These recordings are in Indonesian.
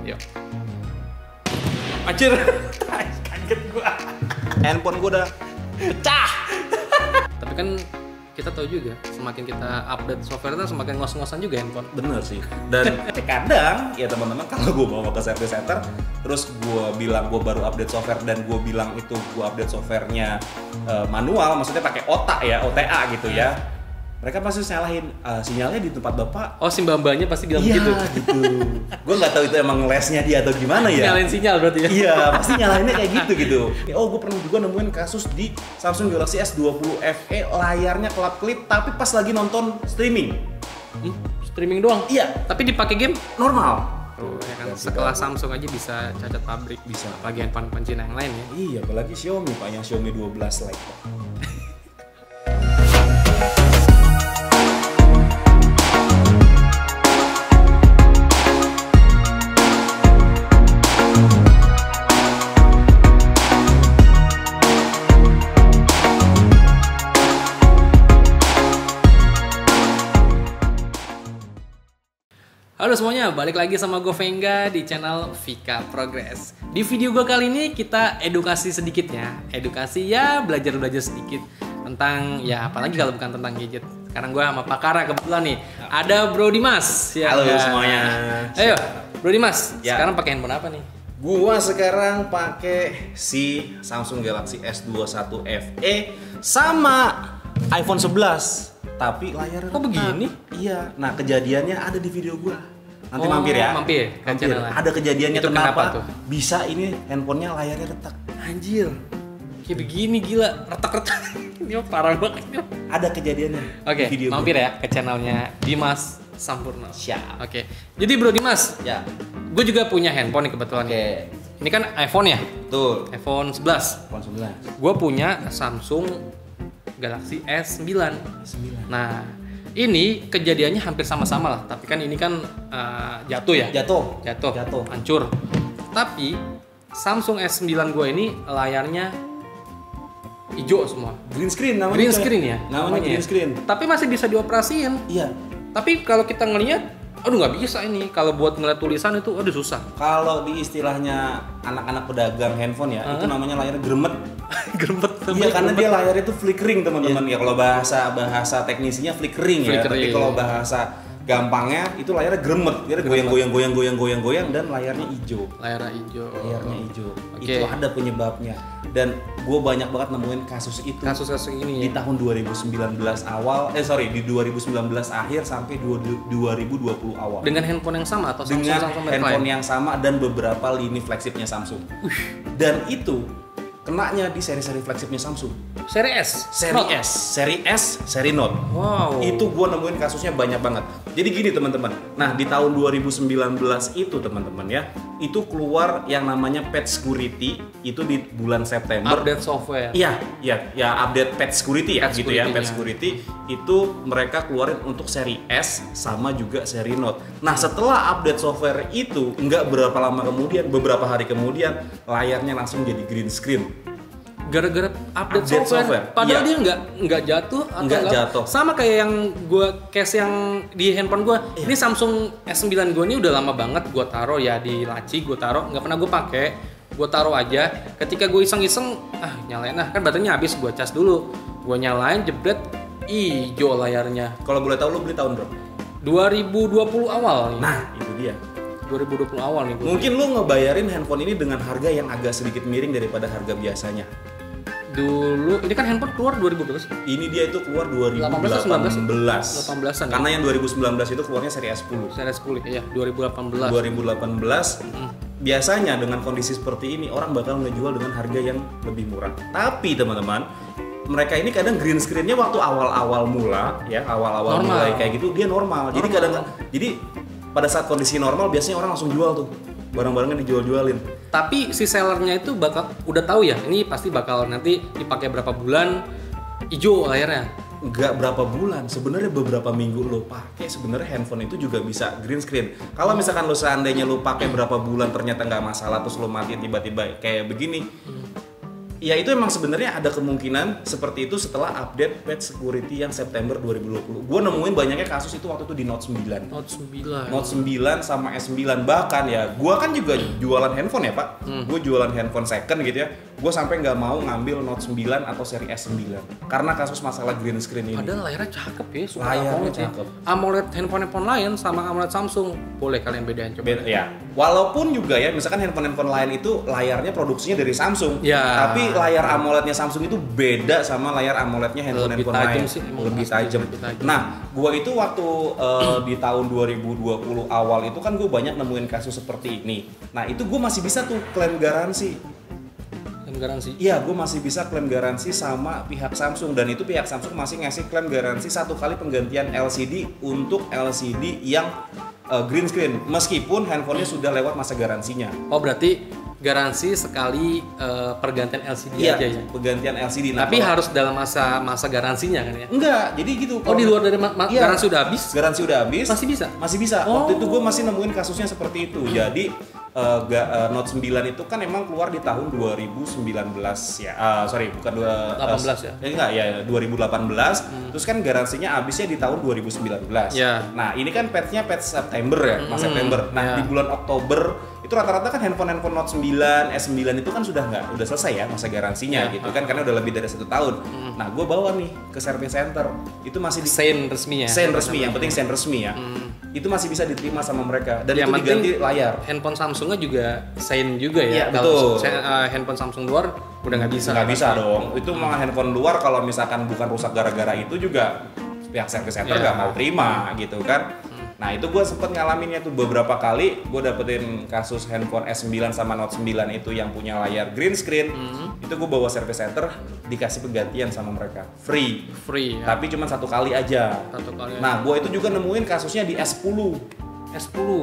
Yuk. Anjir, kaget gua. Handphone gua udah pecah. Tapi kan kita tahu juga, semakin kita update software itu semakin ngos-ngosan juga handphone. Bener sih. Dan kadang ya teman-teman kalau gue bawa ke service center, terus gue bilang gue baru update software dan gue bilang itu gue update softwarenya manual, maksudnya pakai otak ya, OTA gitu ya. Mereka pasti nyalahin sinyalnya di tempat bapak. Oh, si mbak-mbaknya pasti bilang iya, begitu. gitu. Gue nggak tahu itu emang lesnya dia atau gimana ya. Nyalain sinyal berarti ya. Iya, pasti nyalainnya kayak gitu. Oh, gue pernah juga nemuin kasus di Samsung Galaxy S20 FE layarnya kelap-kelip tapi pas lagi nonton streaming. Streaming doang? Iya, Tapi dipakai game? normal. Ya kan, sekelas Samsung aja bisa cacat pabrik. Bisa. Apalagi handphone Cina yang lain ya. Iya, apalagi Xiaomi Pak, yang Xiaomi 12 Lite. Halo semuanya, balik lagi sama gue Venga di channel Vika Progress. Di video gue kali ini kita edukasi sedikit ya. Edukasi ya, belajar-belajar sedikit tentang ya apalagi kalau bukan tentang gadget. Sekarang gue sama Pak Kara kebetulan nih. Ada Bro Dimas. Ya, Halo enggak? semuanya. Ayo, Bro Dimas. Ya. Sekarang pakai handphone apa nih? Gua sekarang pakai si Samsung Galaxy S21 FE sama iPhone 11. Tapi layarnya Kok begini? Iya. Nah, kejadiannya ada di video gua. Nanti Oh, mampir ya. mampir ke channelnya. Ada kejadiannya Itu kenapa kenapa tuh? bisa ini handphonenya layarnya retak. Anjir. Kayak begini gila, retak-retak. Ini mah parah banget. Ada kejadiannya. Oke, di video mampir gua. ya ke channelnya Dimas Sampurna. Siap. Oke. Jadi Bro Dimas, Ya. gue juga punya handphone nih kebetulan. Oke. Ini kan iPhone ya? Betul. iPhone 11. iPhone 11. Gue punya Samsung Galaxy S9. 9. Nah, ini kejadiannya hampir sama-sama lah. Tapi kan ini kan jatuh ya? Jatuh. Jatuh. Hancur. Tapi Samsung S9 gue ini layarnya hijau semua. Green screen namanya. Green screen ya? Namanya green screen. Tapi masih bisa dioperasiin. Iya. Tapi kalau kita ngelihat, aduh nggak bisa ini. Kalau buat ngeliat tulisan itu, aduh susah. Kalau di istilahnya anak-anak pedagang handphone ya, itu namanya layar gremet. Gerbet. Iya, karena dia layarnya itu flickering teman-teman. Ya kalau bahasa teknisinya flickering ya. Tapi Flickering. kalau bahasa gampangnya itu layarnya gremet. Dia goyang-goyang dan layarnya hijau. Layarnya hijau. Layarnya hijau. Oke. Itu ada penyebabnya. Dan gue banyak banget nemuin kasus itu. Kasus-kasus ini Di ya. tahun 2019 awal, di 2019 akhir sampai 2020 awal. Dengan handphone yang sama atau Dengan Samsung merek handphone lain? yang sama dan beberapa lini flagshipnya Samsung. Dan itu kenanya di seri-seri flagshipnya Samsung. Seri S. Seri Note. S, seri S, seri Note. Wow. Itu gue nemuin kasusnya banyak banget. Jadi gini teman-teman. Nah di tahun 2019 itu teman-teman ya, itu keluar yang namanya Patch Security itu di bulan September. Update software. Iya, update Patch Security ya, Patch gitu ya. Security-nya. Patch Security itu mereka keluarin untuk seri S sama juga seri Note. Nah setelah update software itu, nggak berapa lama kemudian, beberapa hari kemudian, layarnya langsung jadi green screen. Gara-gara update Update software. software, Padahal iya. dia nggak jatuh atau Nggak jatuh. Sama kayak yang case yang di handphone gue. Ini Samsung S9 gue ini udah lama banget gue taruh ya di laci, gue taruh nggak pernah gue pakai. Gue taruh aja. Ketika gue iseng-iseng, nyalain kan baterainya habis, gue cas dulu. Gue nyalain, jebret, hijau layarnya. Kalau boleh tahu lo beli tahun berapa? 2020 awal nih. Nah itu dia. 2020 awal nih gue. Mungkin lo ngebayarin handphone ini dengan harga yang agak sedikit miring daripada harga biasanya. Dulu ini kan handphone keluar 2000 berapa sih? Ini dia itu keluar 18 2018. 18-an ya? Karena yang 2019 itu keluarnya seri S10. Seri 10 ya, 2018. 2018 biasanya dengan kondisi seperti ini orang bakal ngejual dengan harga yang lebih murah. Tapi teman-teman, mereka ini kadang green screen-nya waktu awal-awal mula ya, awal-awal Normal. mulai kayak gitu dia normal. Jadi jadi pada saat kondisi normal biasanya orang langsung jual tuh. Barang-barangnya dijual-jualin. Tapi si sellernya itu bakal udah tahu ya, ini pasti bakal nanti dipakai berapa bulan hijau layarnya. Nggak berapa bulan, sebenarnya beberapa minggu lo pakai sebenarnya handphone itu juga bisa green screen. Kalau misalkan lo seandainya lo pakai berapa bulan ternyata nggak masalah terus lo matiin tiba-tiba kayak begini, Ya itu emang sebenarnya ada kemungkinan seperti itu setelah update patch security yang September 2020. Gue nemuin banyaknya kasus itu waktu itu di Note 9. Note 9 sama S9. Bahkan ya, gue kan juga jualan handphone ya Pak. Gue jualan handphone second gitu ya. Gue sampai nggak mau ngambil Note 9 atau seri S9 karena kasus masalah green screen ini. Padahal layarnya cakep ya, suka Layarnya AMOLED ya. cakep. AMOLED handphone lain sama AMOLED Samsung boleh kalian bedain coba. Ya, walaupun juga ya misalkan handphone lain itu layarnya produksinya dari Samsung, ya. Tapi layar AMOLED-nya Samsung itu beda sama layar AMOLED-nya handphone lain. Lebih tajam. Nah, gua itu waktu di tahun 2020 awal itu kan gue banyak nemuin kasus seperti ini. Nah, itu gue masih bisa tuh klaim garansi. Garansi? Iya, gue masih bisa klaim garansi sama pihak Samsung, dan itu pihak Samsung masih ngasih klaim garansi 1 kali penggantian LCD untuk LCD yang green screen meskipun handphonenya sudah lewat masa garansinya. Oh, berarti garansi sekali pergantian LCD iya, aja ya? Pergantian LCD. Tapi harus dalam masa garansinya kan ya? Enggak, jadi gitu. Oh, di luar dari garansi udah habis? Garansi udah habis. Masih bisa? Masih bisa. Oh. Waktu itu gue masih nemuin kasusnya seperti itu. Jadi Note 9 itu kan emang keluar di tahun 2019 ya. Sorry, bukan 18 ya? Enggak, ya 2018. Terus kan garansinya habisnya di tahun 2019. Ya. Nah, ini kan patch-nya patch September ya, Mas September. Nah, di bulan Oktober itu rata-rata kan handphone Note 9, S9 itu kan udah selesai ya masa garansinya gitu kan, karena udah lebih dari 1 tahun. Nah, gue bawa nih ke service center. Itu masih di Sein resmi ya? Sein resmi, yang penting sein resmi ya. Itu masih bisa diterima sama mereka, dan yang itu diganti layar. Handphone Samsungnya juga Sein juga ya? Iya, betul. Handphone Samsung luar udah nggak bisa. Nggak bisa dong. Itu malah handphone luar kalau misalkan bukan rusak gara-gara itu juga pihak service center nggak mau terima gitu kan. Nah, itu gue sempet ngalaminnya tuh beberapa kali. Gue dapetin kasus handphone S9 sama Note 9 itu yang punya layar green screen. Itu gue bawa service center, dikasih penggantian sama mereka free ya? Tapi cuma 1 kali aja. Nah, gue itu juga nemuin kasusnya di S10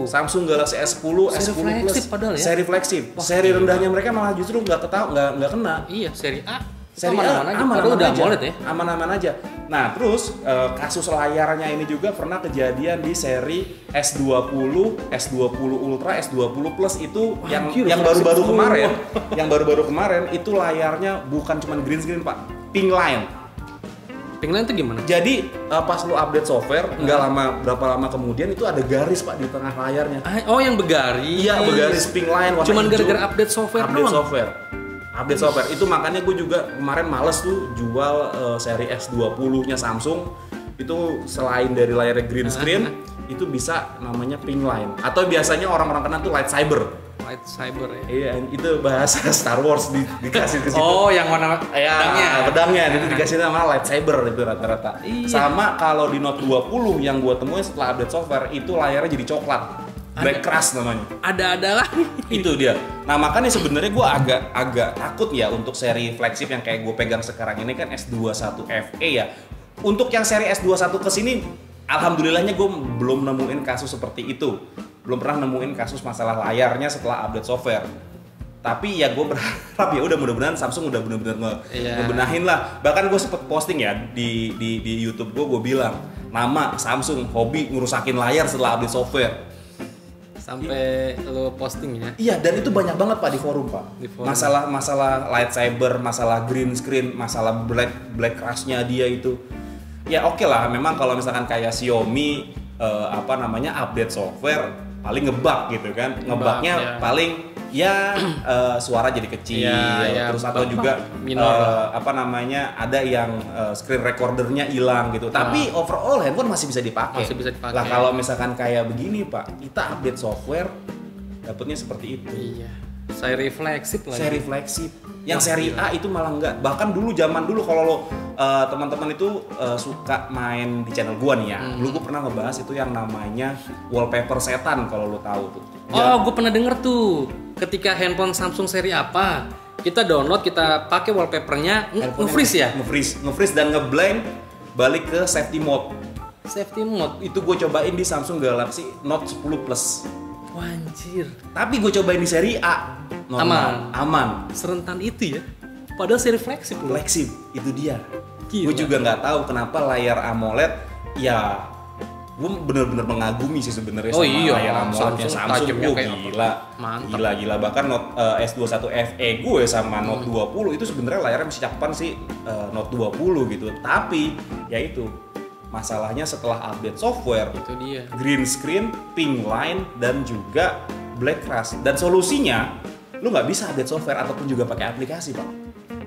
Samsung Galaxy S10 seri S10 Plus padahal ya? Seri flagship. Seri rendahnya mereka malah justru nggak kena. Iya, seri A. Seri aman-aman udah aja. AMOLED ya? Aman-aman aja. Nah, terus kasus layarnya ini juga pernah kejadian di seri S20, S20 Ultra, S20 Plus itu. Yang baru-baru kemarin, yang baru-baru kemarin itu layarnya bukan cuma green screen, Pak, pink line. Pink line itu gimana? Jadi pas lu update software, berapa lama kemudian itu ada garis, Pak, di tengah layarnya. Oh, yang bergaris. Iya, bergaris pink line warna cuman hijau. gara-gara update software Update software itu, makanya gue juga kemarin males tuh jual seri S20 nya Samsung itu. Selain dari layarnya green screen, itu bisa namanya pink line, atau biasanya orang-orang kenal tuh lightsaber ya. Iya, itu bahasa Star Wars dikasih ke situ. Oh, yang warna pedangnya itu dikasih nama lightsaber itu rata-rata. Iya. Sama kalau di Note 20 yang gue temuin setelah update software itu layarnya jadi coklat. Black Crush namanya. Ada lagi. Itu dia. Nah, makanya sebenarnya gue agak takut ya untuk seri flagship yang kayak gue pegang sekarang ini kan S21 FE ya. Untuk yang seri S21 kesini, alhamdulillahnya gue belum nemuin kasus seperti itu. Belum pernah nemuin kasus masalah layarnya setelah update software. Tapi ya gue berharap ya udah mudah-mudahan Samsung udah benar-benar ngebenahin lah. Bahkan gue sempet posting ya di YouTube gue bilang nama Samsung hobi ngerusakin layar setelah update software. Sampai lo posting ya? Iya, dan itu banyak banget, Pak, di forum, Pak. Masalah lightsaber, masalah green screen, masalah black crush-nya dia itu. Ya oke lah, memang kalau misalkan kayak Xiaomi update software paling ngebug gitu kan. Ngebugnya paling suara jadi kecil, terus atau juga ada yang screen recordernya hilang gitu. Tapi overall handphone masih bisa dipakai. Lah kalau misalkan kayak begini, Pak, kita update software dapatnya seperti itu. Iya. Seri flagship lagi. Seri flagship. Yang seri A itu malah enggak. Bahkan zaman dulu kalau lo teman-teman itu suka main di channel gua nih ya. Dulu gua pernah ngebahas itu yang namanya wallpaper setan, kalau lo tahu tuh. Oh, gua pernah denger tuh. Ketika handphone Samsung seri apa, kita download, kita pakai wallpapernya nge-freeze ya? Nge-freeze dan nge-blank balik ke safety mode. Safety mode? Itu gue cobain di Samsung Galaxy Note 10 Plus. Wanjir. Tapi gue cobain di seri A. Aman. Serentan itu ya? Padahal seri flagship loh. Flagship, itu dia. Gue juga nggak tahu kenapa layar AMOLED ya gue bener-bener mengagumi sih sebenarnya Oh sama iya, layar AMOLED-nya Samsung Samsung. tajamnya Oh, kayak gila. Mantap. Gila. Bahkan Note S21 FE gue sama Note 20 itu sebenarnya layarnya masih cakepan sih Note 20 gitu. Tapi ya itu masalahnya setelah update software Itu dia. green screen, pink line, dan juga black crash. Dan solusinya lu nggak bisa update software ataupun juga pakai aplikasi, Pak.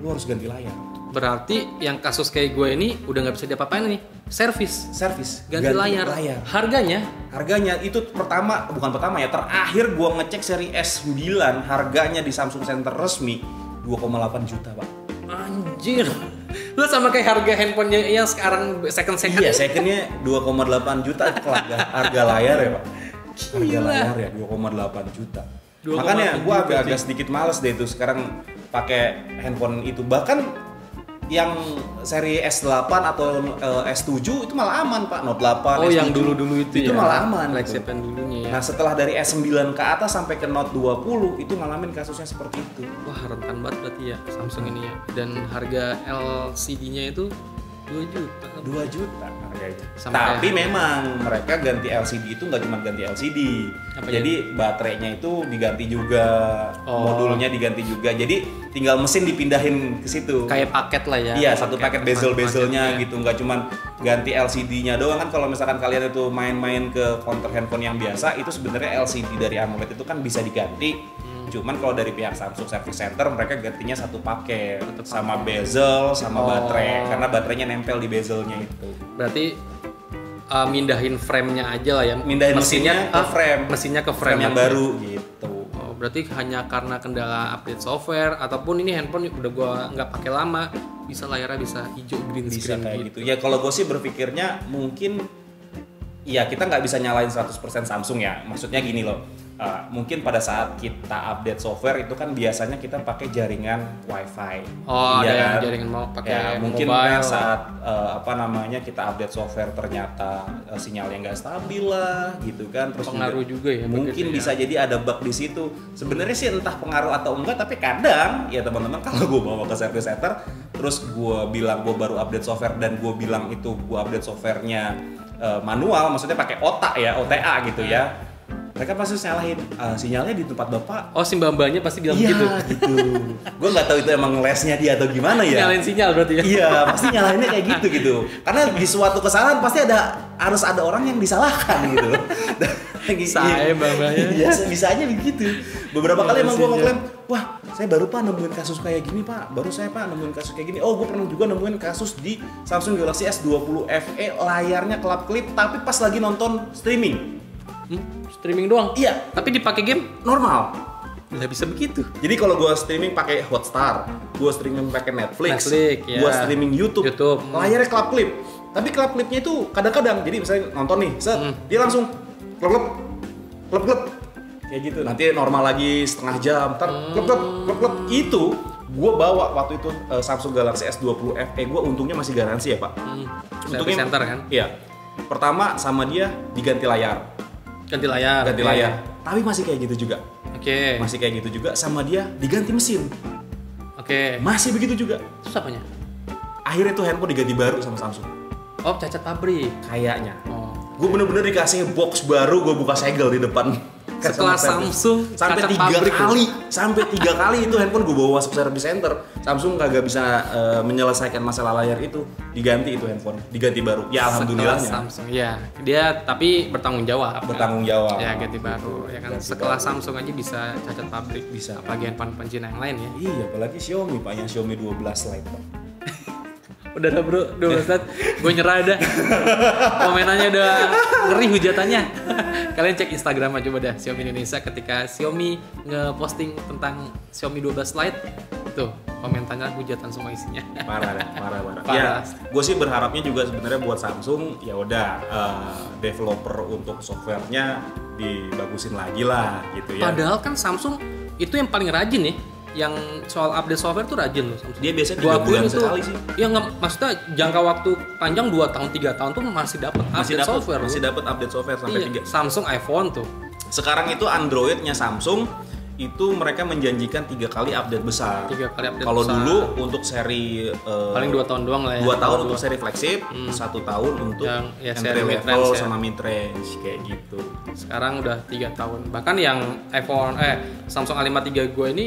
Lu harus ganti layar. Berarti yang kasus kayak gue ini udah nggak bisa diapa-apain nih. Servis, ganti layar. Harganya itu bukan pertama ya, terakhir gua ngecek seri S9 harganya di Samsung Center resmi 2,8 juta, Pak. Anjir. Lu sama kayak harga handphonenya yang sekarang second. Iya, secondnya 2,8 juta harga layar ya, Pak. Harga Gila. layar ya 2,8 juta. 2,8 Makanya gua juta, agak sedikit males deh itu sekarang pakai handphone itu. Bahkan yang seri S8 atau S7 itu malah aman, Pak. Note 8, Oh, S7, yang dulu-dulu itu ya. malah aman. Flagship Gitu. yang dulunya ya. Nah, setelah dari S9 ke atas sampai ke Note 20 itu ngalamin kasusnya seperti itu. Wah, rentan banget berarti ya Samsung ini ya. Dan harga LCD-nya itu 2 juta. 2 juta harganya. Sampai Tapi memang mereka ganti LCD itu nggak cuma ganti LCD. Apa Jadi baterainya itu diganti juga, Oh. modulnya diganti juga. Jadi tinggal mesin dipindahin ke situ. Kayak paket lah ya. Iya, satu paket bezel-bezelnya Paketnya. gitu, nggak cuman ganti LCD-nya doang kan. Kalau misalkan kalian itu main-main ke counter handphone yang biasa, itu sebenarnya LCD dari AMOLED itu kan bisa diganti. Cuman kalau dari pihak Samsung Service Center mereka gantinya satu paket sama bezel sama baterai, karena baterainya nempel di bezelnya itu. Berarti mindahin frame-nya aja lah ya. Mindahin mesinnya ke frame. Mesinnya ke Frame yang berarti. baru gitu. Oh, berarti hanya karena kendala update software ataupun ini handphone udah gua nggak pakai lama, bisa layarnya bisa hijau green Bisa screen kayak gitu. gitu. Ya kalau gue sih berpikirnya mungkin ya kita nggak bisa nyalain 100% Samsung ya. Maksudnya gini loh. Mungkin pada saat kita update software itu kan biasanya kita pakai jaringan WiFi. Oh, Iya ada yang kan? jaringan mau pakai Ya, mungkin mobile. saat kita update software ternyata sinyalnya nggak stabil lah gitu kan. Terus Pengaruh juga ya, Mungkin begitu ya. bisa jadi ada bug di situ. Sebenarnya sih entah pengaruh atau enggak, tapi kadang ya teman-teman kalau gue bawa ke service center, terus gue bilang gue baru update software dan gue bilang itu gue update softwarenya manual, maksudnya pakai OTA gitu ya. Mereka pasti nyalahin sinyalnya di tempat bapak. Oh, si mbak-mbaknya pasti bilang Iya gitu. Gue nggak tahu itu emang lesnya dia atau gimana ya. Nyalain sinyal berarti ya. Iya, pasti nyalahinnya kayak gitu. Karena di suatu kesalahan pasti harus ada orang yang disalahkan gitu. Saya mbak-mbaknya. Iya, bisa aja begitu. Beberapa kali emang gue Sinyal. ngeklaim, wah saya baru Pak nemuin kasus kayak gini Pak. Baru saya Pak nemuin kasus kayak gini. Oh, gue pernah juga nemuin kasus di Samsung Galaxy S20 FE, layarnya kelap-kelip tapi pas lagi nonton streaming. Streaming doang. Iya, Tapi dipakai game normal. nggak bisa begitu. Jadi kalau gue streaming pakai Hotstar, gue streaming pakai Netflix, ya. gue streaming YouTube. Layarnya kelap klip. Tapi kelap klipnya itu kadang-kadang. Jadi misalnya nonton nih, set, dia langsung klep kayak gitu. Nanti normal lagi setengah jam, ntar klep. Itu gue bawa waktu itu Samsung Galaxy S20 FE, gue untungnya masih garansi ya Pak. Service center kan? Iya. Pertama sama dia diganti layar. Ganti layar. Tapi masih kayak gitu juga. Oke. Masih kayak gitu juga, sama dia diganti mesin. Oke. Masih begitu juga. Terus apanya? Akhirnya tuh handphone diganti baru sama Samsung. Oh, cacat pabrik. Kayaknya. Oh. Gue bener-bener dikasih box baru, gue buka segel di depan. Setelah Samsung sampai cacat 3 pabrik kali, sampai 3 kali itu handphone gue bawa masuk service center. Samsung kagak bisa menyelesaikan masalah layar itu, diganti itu handphone, diganti baru. Ya alhamdulillahnya. Sekelas Samsung ya. Dia tapi bertanggung jawab. Bertanggung jawab. Ya ganti baru. Ya kan Ganti sekelas baru. Samsung aja bisa cacat pabrik. Bisa. Apalagi handphone Cina yang lain ya. Iya, apalagi Xiaomi Pak, yang Xiaomi 12 Lite Pak. Udah dah bro, 12 saat gue nyerah dah. Komenannya udah ngeri hujatannya. Kalian cek Instagram aja coba dah Xiaomi Indonesia ketika Xiaomi nge-posting tentang Xiaomi 12 Lite. Tuh, komentarnya hujatan semua isinya. Parah. Parah. Ya, gue sih berharapnya juga sebenarnya buat Samsung ya udah developer untuk softwarenya dibagusin lagi lah gitu ya. Padahal kan Samsung itu yang paling rajin nih. Yang soal update software tuh rajin loh Samsung. Dia biasanya Gua 3 akuin bulan itu, sekali sih. Ya nggak, maksudnya jangka waktu panjang 2 tahun 3 tahun tuh masih dapat update software. Masih dapat update software sampai Iya, 3. Samsung iPhone tuh. Sekarang itu Androidnya Samsung itu mereka menjanjikan 3 kali update besar. 3 kali update Kalau besar. dulu untuk seri paling 2 tahun doang lah ya. 2 tahun untuk seri flagship, 1 tahun untuk yang ya, entry seri level mid-range ya. sama mid range kayak gitu. Sekarang udah 3 tahun. Bahkan yang Samsung A53 gue ini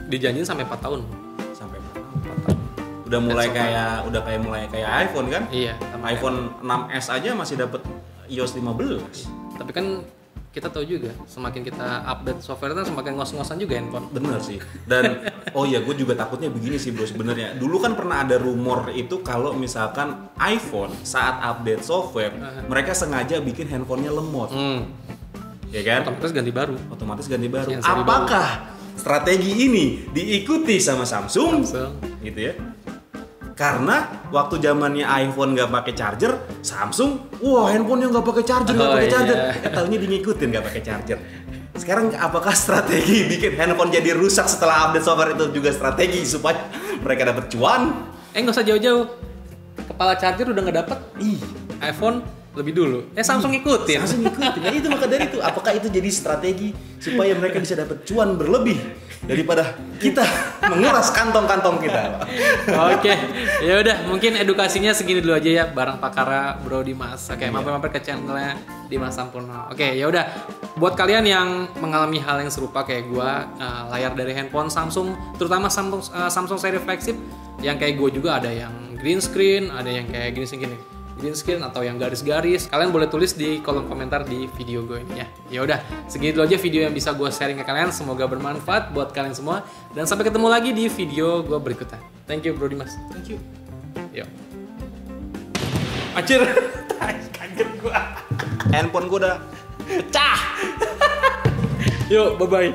dijanjiin sampai 4 tahun. Sampai 4 tahun. Udah mulai kayak iPhone kan? Iya. iPhone 6s aja masih dapat iOS 15. Tapi kan kita tahu juga, semakin kita update software kan semakin ngos-ngosan juga handphone. Bener sih. Dan oh iya, gue juga takutnya begini sih bro sebenarnya. Dulu kan pernah ada rumor itu kalau misalkan iPhone saat update software, mereka sengaja bikin handphonenya lemot. Ya kan? Otomatis ganti baru. Yang seri apakah strategi ini diikuti sama Samsung? Gitu ya. Karena waktu zamannya iPhone nggak pakai charger, Samsung, wah handphonenya nggak pakai charger, Taunya di ngikutin nggak pakai charger. Sekarang apakah strategi bikin handphone jadi rusak setelah update software itu juga strategi supaya mereka dapat cuan? Nggak usah jauh-jauh. Kepala charger udah nggak dapet. iPhone lebih dulu. Samsung ngikutin. Ya itu maka dari itu. Apakah itu jadi strategi supaya mereka bisa dapat cuan berlebih daripada kita menguras kantong-kantong kita? Oke, ya udah mungkin edukasinya segini dulu aja ya bareng Pakara Bro Dimas. Oke, mampir-mampir ke channelnya Dimas Sampurno. Oke, ya udah. Buat kalian yang mengalami hal yang serupa kayak gua, layar dari handphone Samsung, terutama Samsung seri flagship, yang kayak gua juga ada yang green screen, ada yang kayak green screen atau yang garis-garis, kalian boleh tulis di kolom komentar di video gue ini ya. Ya udah, segini dulu aja video yang bisa gue sharing ke kalian. Semoga bermanfaat buat kalian semua dan sampai ketemu lagi di video gue berikutnya. Thank you Bro Dimas. Thank you. Yo. Anjir, kaget gua. Handphone gua udah pecah. Yuk, bye bye.